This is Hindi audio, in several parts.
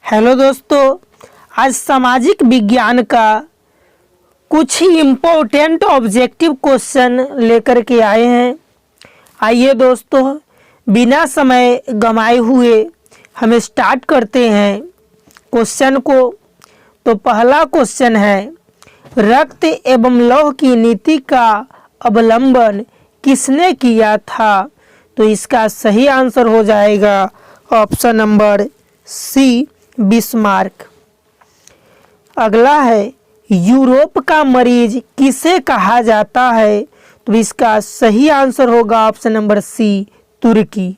हेलो दोस्तों, आज सामाजिक विज्ञान का कुछ ही इम्पोर्टेंट ऑब्जेक्टिव क्वेश्चन लेकर के आए हैं। आइए दोस्तों, बिना समय गंवाए हुए हम स्टार्ट करते हैं क्वेश्चन को। तो पहला क्वेश्चन है, रक्त एवं लौह की नीति का अवलंबन किसने किया था? तो इसका सही आंसर हो जाएगा ऑप्शन नंबर सी, बिस्मार्क। अगला है, यूरोप का मरीज किसे कहा जाता है? तो इसका सही आंसर होगा ऑप्शन नंबर सी, तुर्की।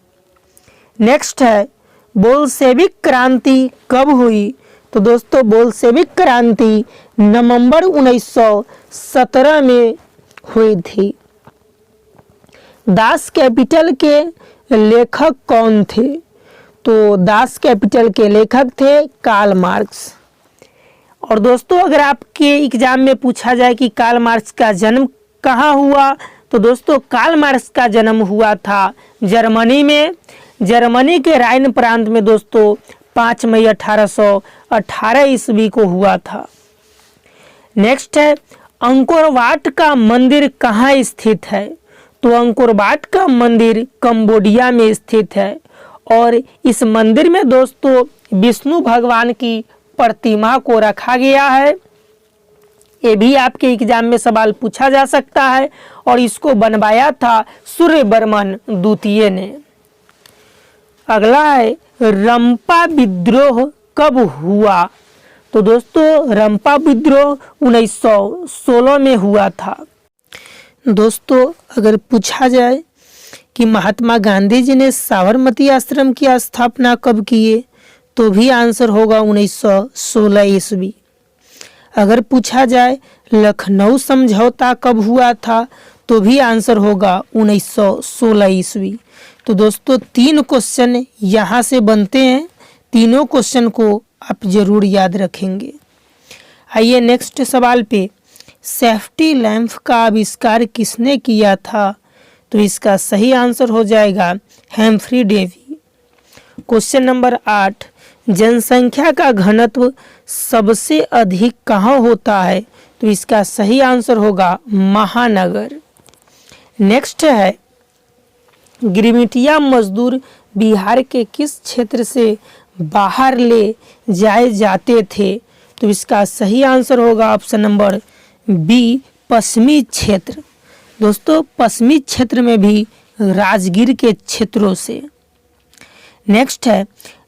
नेक्स्ट है, बोल्शेविक क्रांति कब हुई? तो दोस्तों, बोल्शेविक क्रांति नवंबर 1917 में हुई थी। दास कैपिटल के लेखक कौन थे? तो दास कैपिटल के लेखक थे कार्ल मार्क्स। और दोस्तों, अगर आपके एग्जाम में पूछा जाए कि कार्ल मार्क्स का जन्म कहाँ हुआ, तो दोस्तों कार्ल मार्क्स का जन्म हुआ था जर्मनी में, जर्मनी के राइन प्रांत में दोस्तों 5 मई 1818 ईस्वी को हुआ था। नेक्स्ट है, अंकोर वाट का मंदिर कहाँ स्थित है? तो अंकोर वाट का मंदिर कंबोडिया में स्थित है और इस मंदिर में दोस्तों विष्णु भगवान की प्रतिमा को रखा गया है। ये भी आपके एग्जाम में सवाल पूछा जा सकता है और इसको बनवाया था सूर्यवर्मन द्वितीय ने। अगला है, रंपा विद्रोह कब हुआ? तो दोस्तों रंपा विद्रोह 1916 में हुआ था। दोस्तों, अगर पूछा जाए कि महात्मा गांधी जी ने साबरमती आश्रम की स्थापना कब किए, तो भी आंसर होगा 1916 ईस्वी। अगर पूछा जाए लखनऊ समझौता कब हुआ था, तो भी आंसर होगा 1916 ईस्वी। तो दोस्तों 3 क्वेश्चन यहाँ से बनते हैं, तीनों क्वेश्चन को आप जरूर याद रखेंगे। आइए नेक्स्ट सवाल पे, सेफ्टी लैंप का आविष्कार किसने किया था? तो इसका सही आंसर हो जाएगा हेम्फ्री डेवी। क्वेश्चन नंबर 8, जनसंख्या का घनत्व सबसे अधिक कहाँ होता है? तो इसका सही आंसर होगा महानगर। नेक्स्ट है, गिरमिटिया मजदूर बिहार के किस क्षेत्र से बाहर ले जाए जाते थे? तो इसका सही आंसर होगा ऑप्शन नंबर बी, पश्चिमी क्षेत्र। दोस्तों पश्चिमी क्षेत्र में भी राजगीर के क्षेत्रों से। नेक्स्ट है,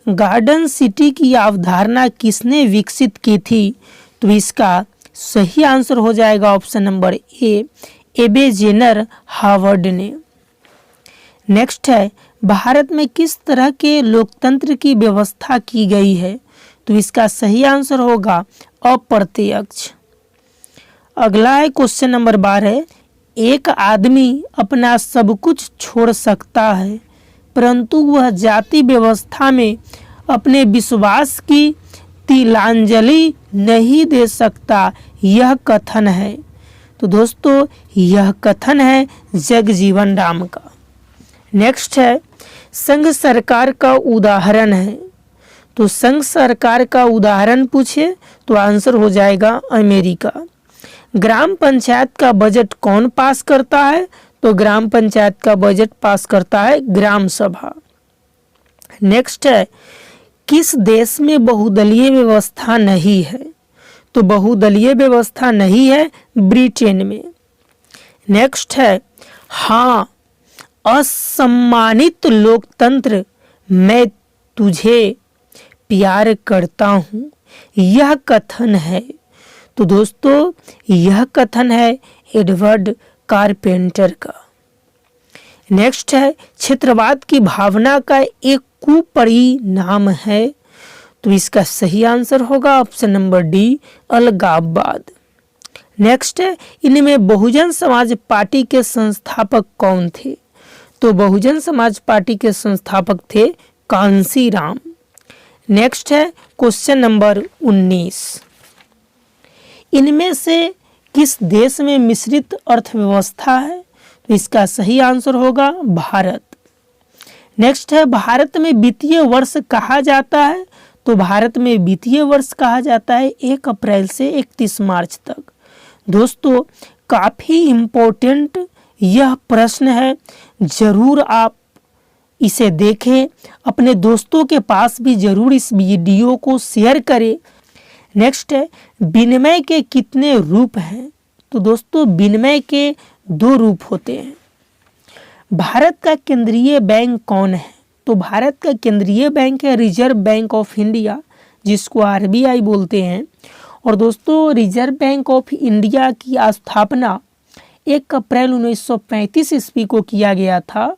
गार्डन सिटी की अवधारणा किसने विकसित की थी? तो इसका सही आंसर हो जाएगा ऑप्शन नंबर ए, एबे जेनर हार्वर्ड ने। नेक्स्ट है, भारत में किस तरह के लोकतंत्र की व्यवस्था की गई है? तो इसका सही आंसर होगा अप्रत्यक्ष। अगला है क्वेश्चन नंबर 12, एक आदमी अपना सब कुछ छोड़ सकता है परंतु वह जाति व्यवस्था में अपने विश्वास की तिलांजलि नहीं दे सकता, यह कथन है? तो दोस्तों यह कथन है जगजीवन राम का। नेक्स्ट है, संघ सरकार का उदाहरण है। तो संघ सरकार का उदाहरण पूछे तो आंसर हो जाएगा अमेरिका। ग्राम पंचायत का बजट कौन पास करता है? तो ग्राम पंचायत का बजट पास करता है ग्राम सभा। नेक्स्ट है, किस देश में बहुदलीय व्यवस्था नहीं है? तो बहुदलीय व्यवस्था नहीं है ब्रिटेन में। नेक्स्ट है, हाँ, असम्मानित लोकतंत्र मैं तुझे प्यार करता हूँ, यह कथन है? तो दोस्तों यह कथन है एडवर्ड कारपेंटर का। नेक्स्ट है, क्षेत्रवाद की भावना का एक कुपरिणाम है। तो इसका सही आंसर होगा ऑप्शन नंबर डी, अलगाववाद। नेक्स्ट है, इनमें बहुजन समाज पार्टी के संस्थापक कौन थे? तो बहुजन समाज पार्टी के संस्थापक थे कांसीराम। नेक्स्ट है क्वेश्चन नंबर 19, इनमें से किस देश में मिश्रित अर्थव्यवस्था है? तो इसका सही आंसर होगा भारत। नेक्स्ट है, भारत में वित्तीय वर्ष कहा जाता है? तो भारत में वित्तीय वर्ष कहा जाता है 1 अप्रैल से 31 मार्च तक। दोस्तों काफ़ी इम्पोर्टेंट यह प्रश्न है, ज़रूर आप इसे देखें, अपने दोस्तों के पास भी ज़रूर इस वीडियो को शेयर करें। नेक्स्ट है, विनिमय के कितने रूप हैं? तो दोस्तों विनिमय के 2 रूप होते हैं। भारत का केंद्रीय बैंक कौन है? तो भारत का केंद्रीय बैंक है रिजर्व बैंक ऑफ इंडिया, जिसको RBI बोलते हैं। और दोस्तों रिजर्व बैंक ऑफ इंडिया की स्थापना 1 अप्रैल 1935 ईस्वी को किया गया था।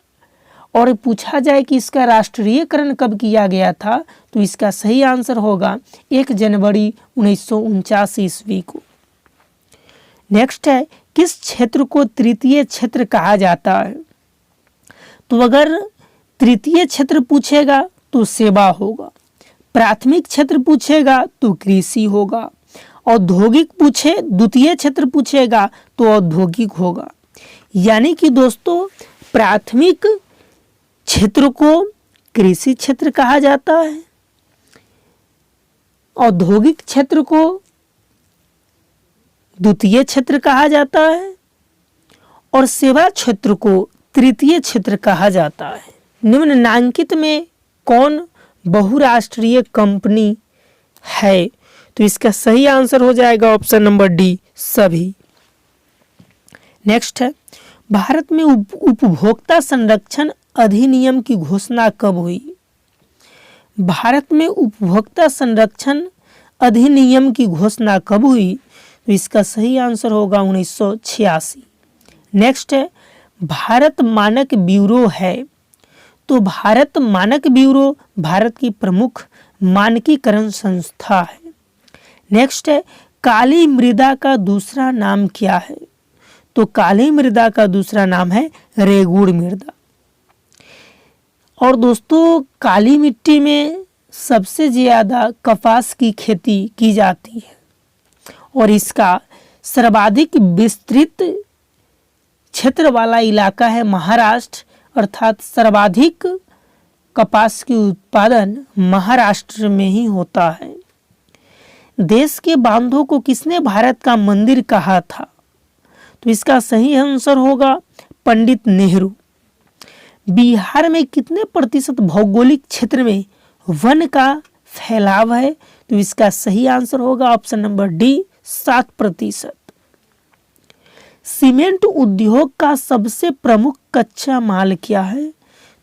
और पूछा जाए कि इसका राष्ट्रीयकरण कब किया गया था, तो इसका सही आंसर होगा 1 जनवरी 1949 ईस्वी को। नेक्स्ट है, किस क्षेत्र को तृतीय क्षेत्र कहा जाता है? तो अगर तृतीय क्षेत्र पूछेगा तो सेवा होगा, प्राथमिक क्षेत्र पूछेगा तो कृषि होगा, औद्योगिक द्वितीय क्षेत्र पूछेगा तो औद्योगिक होगा। यानी कि दोस्तों प्राथमिक क्षेत्र को कृषि क्षेत्र कहा जाता है, औद्योगिक क्षेत्र को द्वितीय क्षेत्र कहा जाता है और सेवा क्षेत्र को तृतीय क्षेत्र कहा जाता है। निम्नलिखित में कौन बहुराष्ट्रीय कंपनी है? तो इसका सही आंसर हो जाएगा ऑप्शन नंबर डी, सभी। नेक्स्ट है, भारत में उपभोक्ता संरक्षण अधिनियम की घोषणा कब हुई? भारत में उपभोक्ता संरक्षण अधिनियम की घोषणा कब हुई? तो इसका सही आंसर होगा 1986। नेक्स्ट है, भारत मानक ब्यूरो है। तो भारत मानक ब्यूरो भारत की प्रमुख मानकीकरण संस्था है। नेक्स्ट है, काली मृदा का दूसरा नाम क्या है? तो काली मृदा का दूसरा नाम है रेगुड़ मृदा। और दोस्तों काली मिट्टी में सबसे ज़्यादा कपास की खेती की जाती है और इसका सर्वाधिक विस्तृत क्षेत्र वाला इलाका है महाराष्ट्र, अर्थात सर्वाधिक कपास की उत्पादन महाराष्ट्र में ही होता है। देश के बांधों को किसने भारत का मंदिर कहा था? तो इसका सही आंसर होगा पंडित नेहरू। बिहार में कितने प्रतिशत भौगोलिक क्षेत्र में वन का फैलाव है? तो इसका सही आंसर होगा ऑप्शन नंबर डी, 7%। सीमेंट उद्योग का सबसे प्रमुख कच्चा माल क्या है?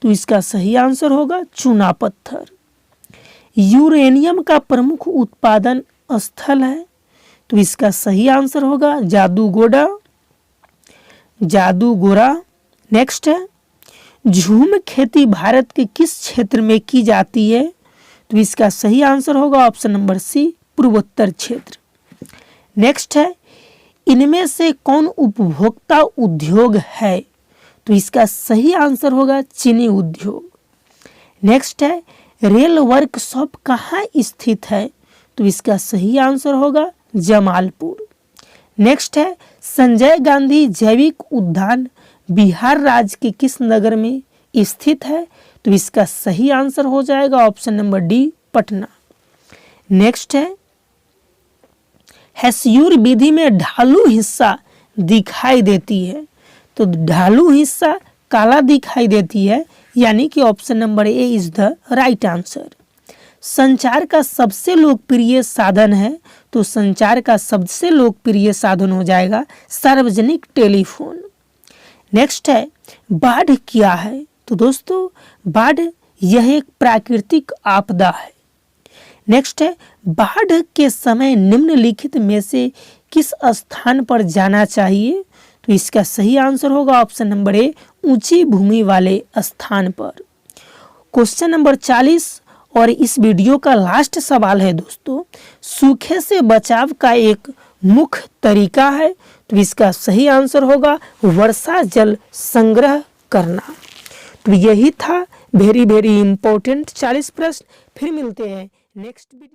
तो इसका सही आंसर होगा चूना पत्थर। यूरेनियम का प्रमुख उत्पादन स्थल है? तो इसका सही आंसर होगा जादूगोरा। नेक्स्ट है, झूम खेती भारत के किस क्षेत्र में की जाती है? तो इसका सही आंसर होगा ऑप्शन नंबर सी, पूर्वोत्तर क्षेत्र। नेक्स्ट है, इनमें से कौन उपभोक्ता उद्योग है? तो इसका सही आंसर होगा चीनी उद्योग। नेक्स्ट है, रेल वर्कशॉप कहाँ स्थित है? तो इसका सही आंसर होगा जमालपुर। नेक्स्ट है, संजय गांधी जैविक उद्यान बिहार राज्य के किस नगर में स्थित है? तो इसका सही आंसर हो जाएगा option number D, Patna. Next है, हेस्यूर विधि में ढालू हिस्सा दिखाई देती है। तो ढालू हिस्सा काला दिखाई देती है, यानी कि option number A is the right answer. संचार का सबसे लोकप्रिय साधन है? तो संचार का सबसे लोकप्रिय साधन हो जाएगा सार्वजनिक टेलीफोन। नेक्स्ट है, बाढ़ क्या है? तो दोस्तों बाढ़ यह एक प्राकृतिक आपदा है। नेक्स्ट है, बाढ़ के समय निम्नलिखित में से किस स्थान पर जाना चाहिए? तो इसका सही आंसर होगा ऑप्शन नंबर ए, ऊंची भूमि वाले स्थान पर। क्वेश्चन नंबर 40 और इस वीडियो का लास्ट सवाल है दोस्तों, सूखे से बचाव का एक मुख्य तरीका है? तो इसका सही आंसर होगा वर्षा जल संग्रह करना। तो यही था वेरी इंपॉर्टेंट 40 प्रश्न। फिर मिलते हैं नेक्स्ट वीडियो।